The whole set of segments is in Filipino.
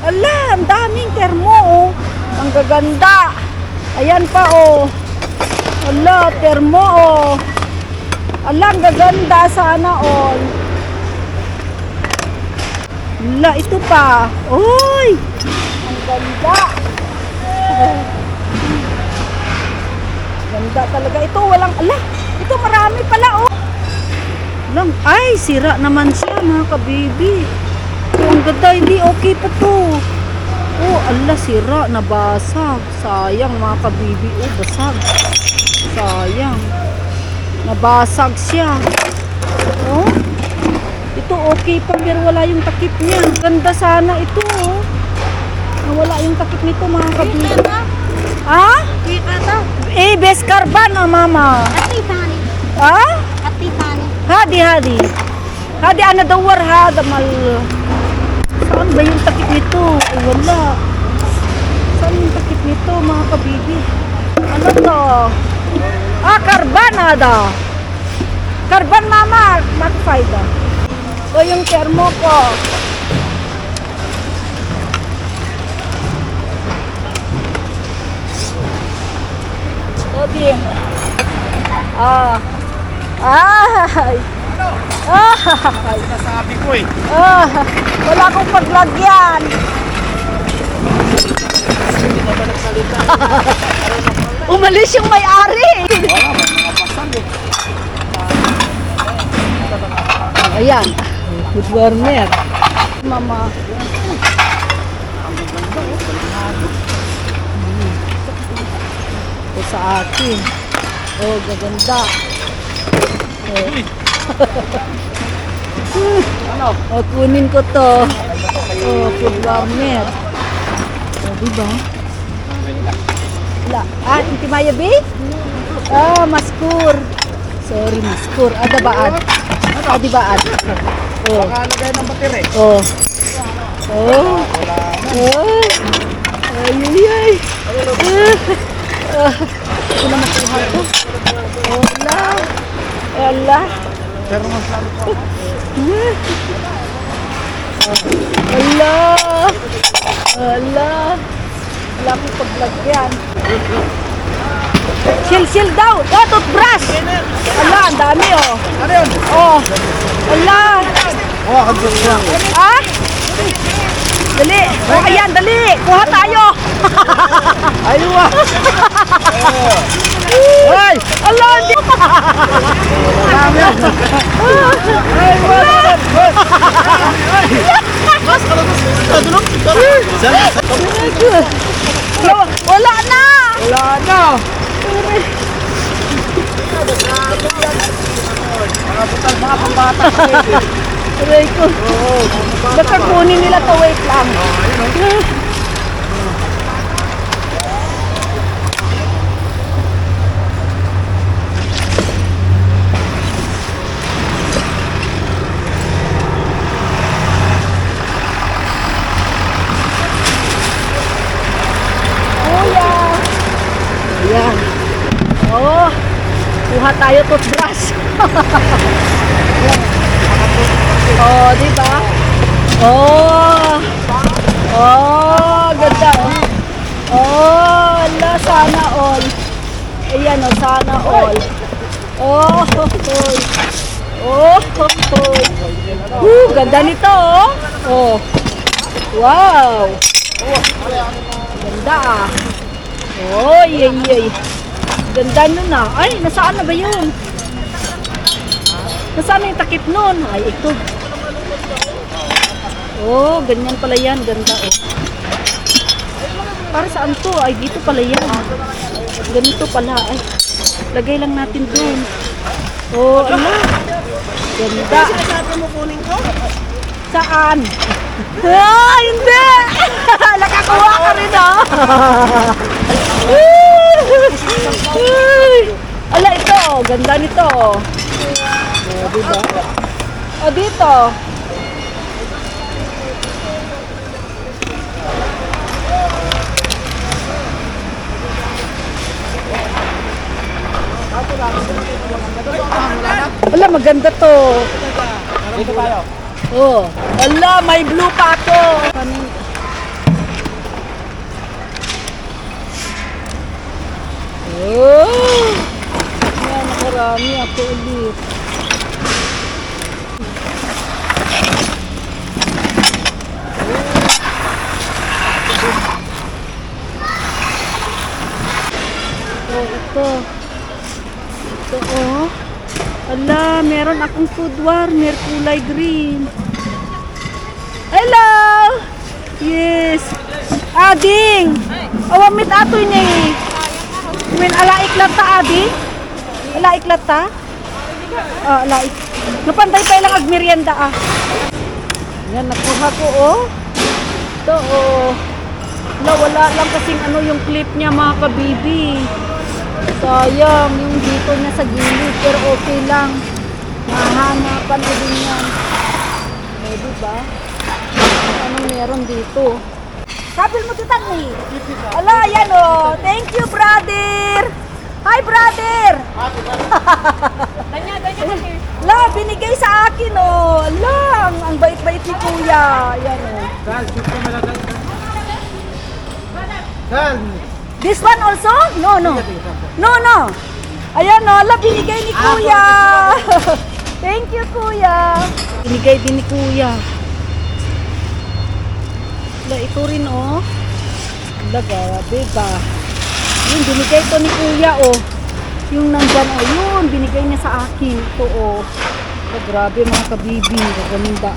Ala, ang daming termo, oh. Ang gaganda. Ayan pa, oh. Ala, termo, oh. Ala, ang gaganda. Sana all. Ala, ito pa. Uy! Ang ganda. Ganda talaga. Ito, walang, ala, ito marami pala, oh. Lang, ay, sira naman siya, mga kabibi. Oh, ang ganda, hindi okay pa to. Oh, ala, sira, nabasag. Sayang, mga kabibi. Oh, basag. Sayang. Nabasag siya. Oh, ito okay pa, pero wala yung takip niya. Ganda sana ito, oh. Nawala yung takip nito, mga kabibi. Ha? Eh, best karban na, mama. Ha? Hadi. Hadi, ana dawar, hada mal. Saan ba yung takip nito? Ay, wala. Saan yung takip nito, mga kabibi? Ano to? Ah, karban, hada. Karban, mama. Mag-5, ah. O, yung termo ko. Sabi. Ah. Ay. Ay. Nasabi ko eh. Wala akong paglagyan. Umalis yung may-ari. Ayan. Good warmer. Mama. Ito sa akin. Oh, gaganda. Oh. Oh, kunin ko to. Oh, food warmer. Oh, diba? Wala. Ah, inti mayabi? Ah, maskur. Sorry, maskur. Ada baad. Adi baad. Oh. Nakalagay ng battery. Oh. Oh. Oh. Ay. Ito na makuha ko. Wala. Wala. Pero mas lalo ko. Wala. Wala. Wala akong paglagyan. Sil daw. Oh, toothbrush. Wala, ang dami, oh. Ano yun? Oh. Wala. Oh, hagdos lang. Ah? Dali. Oh, ayan, dali. Kuha tayo. Ayaw ah. Ay! Allah, hindi. Ay, wala. Mas kalau Wala na. wala na. Mga pambata. Aray ko. Baka kunin nila to, wait lang. Kuya. Ayan. Oh, kuha tayo toothbrush. Oh, di ba? Oh. Oh, ganda. Oh, ala, sana all. Ayan, oh, sana all. Oh, hoy. Oh, hoy. Ganda nito, oh. Oh. Wow. Ganda, ah. Oh, yay. Ganda nun, ah. Ay, nasaan na ba yun? Nasaan na yung takip nun? Ay, ito. Oh, ganyan pala yan. Ganda, oh. Para saan to? Ay, dito pala yan. Ganito pala. Ay, lagay lang natin dun. Oh, ano? Ganda. Sinasabi mo kunin ko? Saan? Ah, hindi! Nakakuha ka rin, ah. Ala, ito. Ganda nito. Oh, diba? Oh, dito. Wala, maganda to. Dito tayo. Oh, wala, may blue pa ako. Oh! Yan, nakarami ako ulit. Ito. Ito, oh. Ala, meron akong food warmer, kulay green. Hello! Yes. Ading! Awamit atoy niya eh. When alaik lata, Ading? Alaik lata? Alaik. Napantay pa lang agmerienda ah. Yan, nakuha ko oh. Ito oh. Wala lang kasing ano yung clip niya mga kabibi. Sayang, yung dito niya sa gilid, pero okay lang. Mahanapan ko din yan. Eh, diba? Anong meron dito? Sabil mo tutang ni. Ala, yan o. Thank you, brother. Hi, brother. Danya kasi. La, binigay sa akin o. Ala, ang bait-bait ni kuya. Yan o. Sal, gusto mo lang. Sal. This one also? No. Ayan o, ala, binigay ni kuya. Thank you, kuya. Binigay din ni kuya. Ala, ito rin o. Ala, grabe ba? Yun, binigay to ni kuya o. Yung nandyan o, yun, binigay niya sa akin. Ito o. Ala, grabe mga kabibi. Gaganda.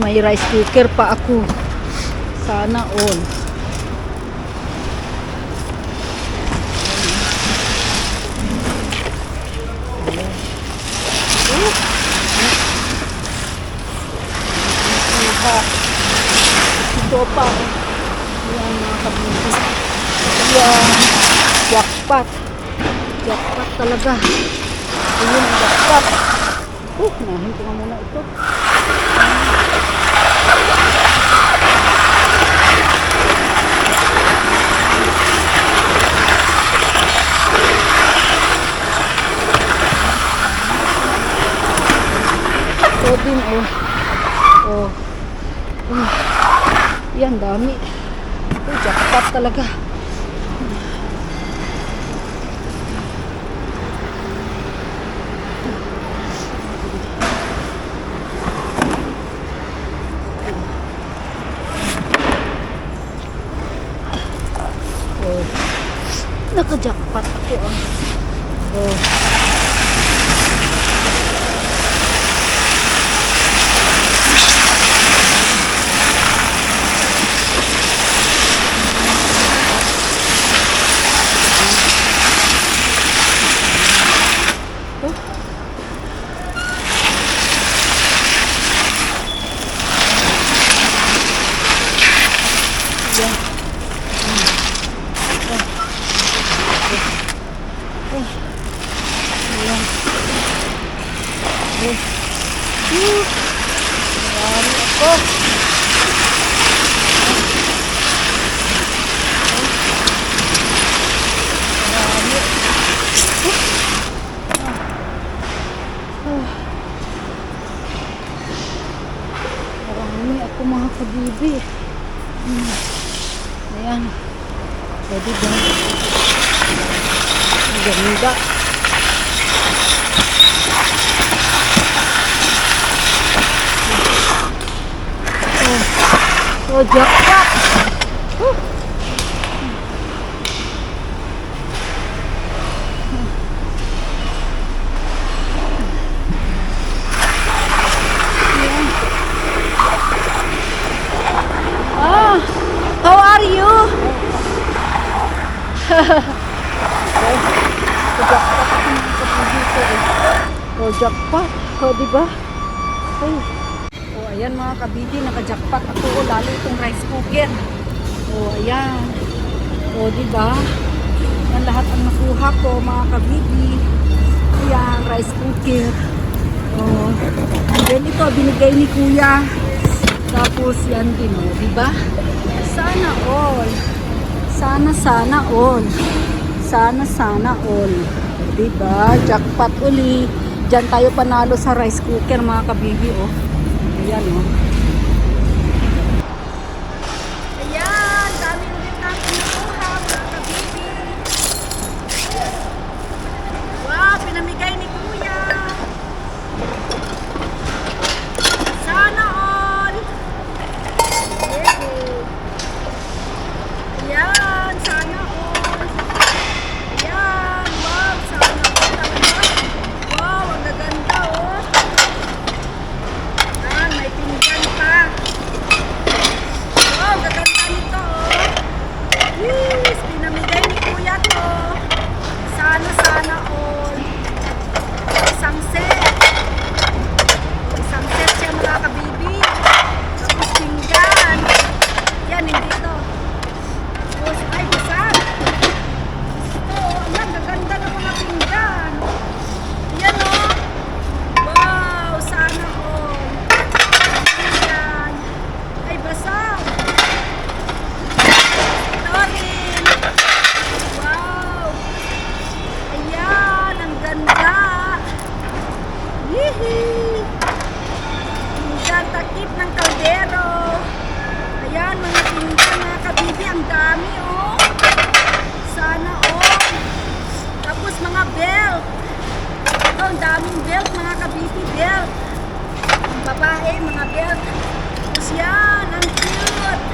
May rice cooker pa ako. Sana all. Ito pa. Yan mga kabibi. Yan. Jackpot. Jackpot talaga. Ayun ang jackpot. Nahin ko nga muna ito. Ito din oh. Oh. Yan, dami. Jackpot talaga. Oh. Naka-jackpot ako ah. Oh. Marami ako. Marami. Marami ako mga kabibi. Ayan. Pwede ba? Ang ganda. Oh, jackpot! How are you? Oh, jackpot. Oh, diba? Ay. Oh, ayan mga kabibi, naka-jackpot ako. Oh, lalo itong rice cooker. Oh, ayan. Oh, diba? Yan lahat ang nakuha ko, mga kabibi. Ayan, rice cooker. Oh. And then ito, binigay ni kuya. Tapos yan din, oh, diba? Sana all. Sana all. Sana all. Diba? Jackpot uli. Diyan tayo panalo sa rice cooker, mga kabibi, oh. Ayan, oh. Ayan, dami ulit natin nakuha, mga kabibi. takip ng kaldero. Ayan, mga pinggan, mga kabibi, ang dami, oh. Sana, oh. Tapos mga belt. Ito, ang daming belt, mga kabibi, belt. Ang babae, mga belt. Tapos yan, ang cute.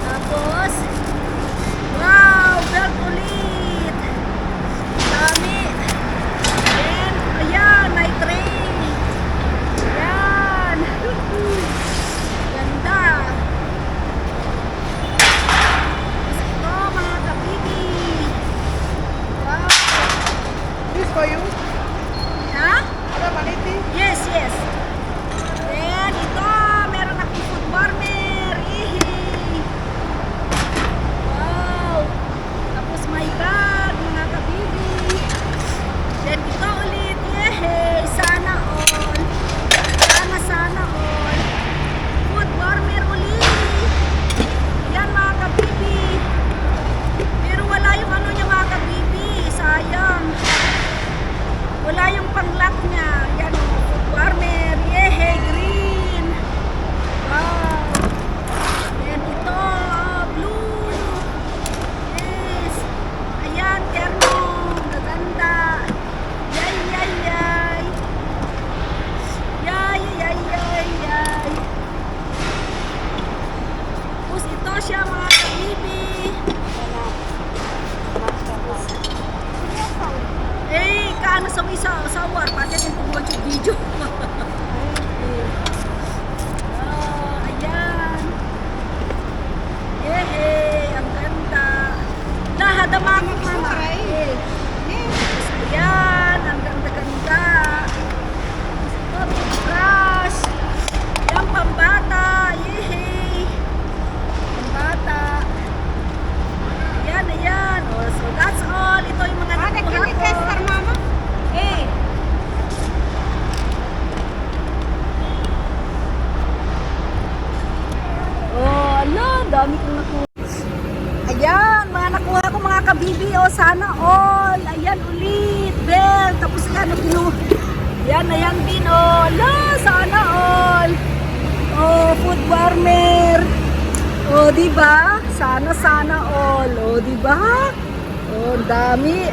Tapos, wow, belt ulit. Dami. Then, ayan, may tray. Ayan. Ganda. Tapos ito, mga kabibi. Wow. This for you? Ha? Ano, maniti? Yes, yes. Then, ito, meron akong food warmer. Yehey. Wow. Tapos may bag, mga kabibi. Then, ito ulit. Yehey. Sana all. Sana all. Food warmer ulit. Yan, mga kabibi. Pero wala yung ano niya, mga kabibi. Sayang. Wala yung pang-lock niya. Yan o, food warmer. Yehey, green. Wow. Then ito, blue. Yes. Ayan, termo. Gaganda. Yay, yay, yay. Yay, yay, yay, yay. Tapos ito siya, mga kabibi. Eh, kaano sa war, pati yung pagbuwan yung video. Ayan. Yehey, ang ganda. Lahat ang mga mama. Ayan, ang ganda-ganda. Ito, toothbrush. Ayan, pambata. Yehey. Pambata. Ayan, ayan. Oh, so that's all. Ito yung mga nakuha ko. mama? Eh. Oh, ala, dami kong nakuha. Ayan, mga nakuha ko mga kabibi. Oh, sana all. Ayan, ulit. Bell. Tapos yan, kinuha. Ayan, ayan din. Oh, ala, sana all. Oh, food warmer. Oh, diba? Sana all. Oh, diba? Oh, ang dami.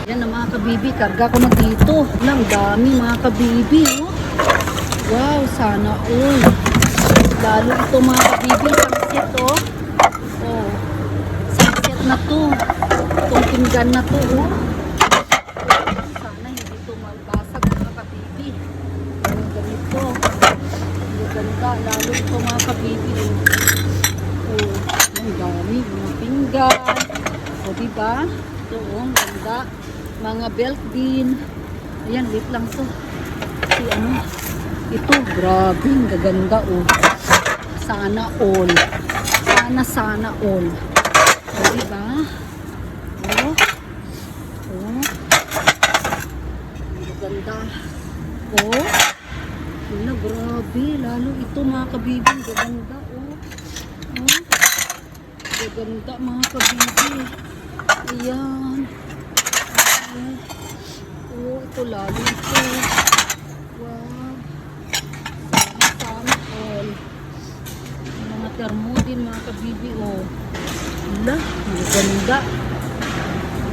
Yan ang mga kabibi, karga ko na dito. Ang dami mga kabibi, oh. Wow, sana all. Lalo ito mga kabibi, sunset, oh. Oh, sunset na to. Itong pinggan na to, oh. Sana hindi ito magbasag mga kabibi. Ang ganito. Ang ganda, lalo ito mga kabibi, oh. Oh, ang dami, mga pinggan. O, diba? Ito, oh, ang ganda. Mga belt din. Ayan, wait lang to. Si ano, ito, grabe, ang gaganda, oh. Sana all. Sana all. O, diba? Oh. Oh. Ang gaganda. Oh. Wala, grabe. Lalo ito, mga kabibi, ang gaganda, oh. Oh. Gaganda, mga kabibi. Ayan. Oh, ito lalo ito. Wow. Sana all. Mga termo din mga kabibi, oh. Wala, maganda.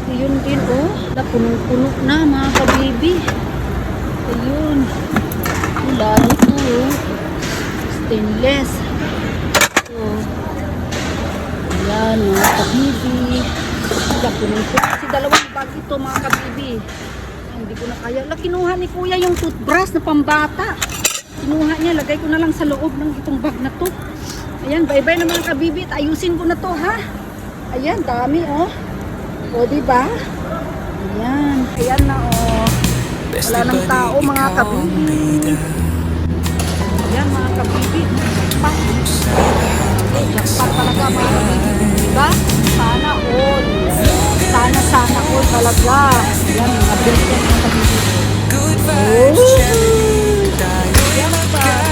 Ayun din, oh. Wala, punong-puno na mga kabibi. Ayun. Lalo ito, oh. Stainless. Oh. Ayan, mga kabibi. Kasi dalawang bag ito mga kabibi. Hindi ko na kaya. Kinuha ni kuya yung toothbrush na pambata. Kinuha niya. Lagay ko na lang sa loob ng itong bag na to. Ayan, bye-bye na mga kabibi. Ayusin ko na to, ha? Ayan, dami, oh. O, diba? Ayan. Ayan na, oh. Wala nang tao mga kabibi. Ayan, mga kabibi. Jackpot. Jackpot talaga mga kabibi. Diba? Sana all. Sana all talaga. Yan, mga bills yan mga kabibi. Oh! Yan pa.